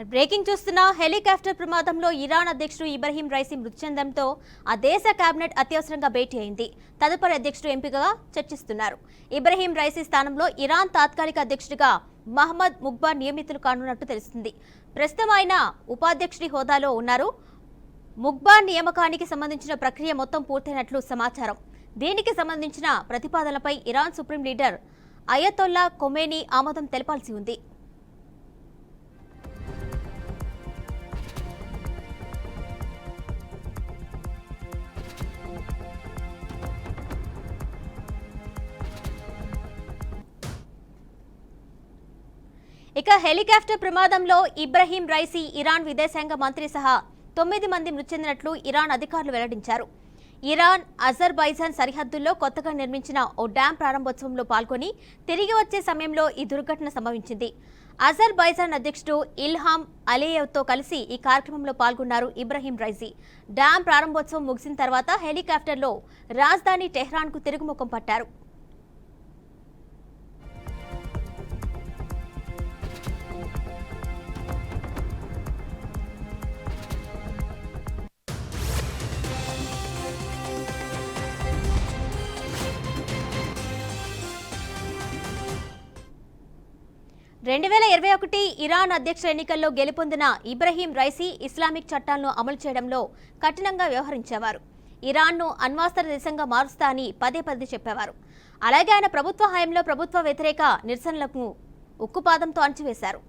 Breaking చూస్తున్న helicopter ప్రమాదంలో Iran అధ్యక్షుడు ఇబ్రహీం రైసీ మృతి చెందడంతో ఆ దేశ కేబినెట్ అత్యవసరంగా భేటీ అయింది. తదుపరి అధ్యక్షుడు ఎంపికగా చర్చిస్తున్నారు. ఇబ్రహీం రైసీ స్థానంలో ఇరాన్ తాత్కాలిక అధ్యక్షుడిగా మహమ్మద్ ముగ్బార్ నియమితులు కానున్నట్టు తెలుస్తుంది. ప్రస్తుతం ఆయన ఉపాధ్యక్షుడి హోదాలో ఉన్నారు. ముగ్బార్ నియామకానికి సంబంధించిన ప్రక్రియ మొత్తం పూర్తయినట్లు సమాచారం. దీనికి సంబంధించిన ప్రతిపాదనలపై Iran supreme leader Ayatollah Khomeini ఆమోదం తెలపాల్సి ఉంది. ఇక హెలికాప్టర్ ప్రమాదంలో ఇబ్రహీం రైసీ, ఇరాన్ విదేశాంగ మంత్రి సహా 9 మంది మృతి చెందినట్లు ఇరాన్ అధికారులు వెల్లడించారు. ఇరాన్ అజర్బైజాన్ సరిహద్దుల్లో కొత్తగా నిర్మించిన ఓ డ్యాం ప్రారంభోత్సవంలో పాల్గొని తిరిగి వచ్చే సమయంలో ఈ దుర్ఘటన సంభవించింది. అజర్బైజాన్ అధ్యక్షుడు ఇల్హాం అలియేవ్తో కలిసి ఈ కార్యక్రమంలో పాల్గొన్నారు ఇబ్రహీం రైసీ. డ్యాం ప్రారంభోత్సవం ముగిసిన తర్వాత హెలికాప్టర్లో రాజధాని టెహ్రాన్కు తిరుగుముఖం పట్టారు. రెండు 2021 ఇరాన్ అధ్యక్ష ఎన్నికల్లో గెలుపొందిన ఇబ్రహీం రైసీ ఇస్లామిక్ చట్టాలను అమలు చేయడంలో కఠినంగా వ్యవహరించేవారు. ఇరాన్ను అణ్వాస్త్ర దేశంగా మారుస్తా అని పదే చెప్పేవారు. అలాగే ఆయన ప్రభుత్వ హయాంలో ప్రభుత్వ వ్యతిరేక నిరసనలకు ఉక్కుపాదంతో అణచివేశారు.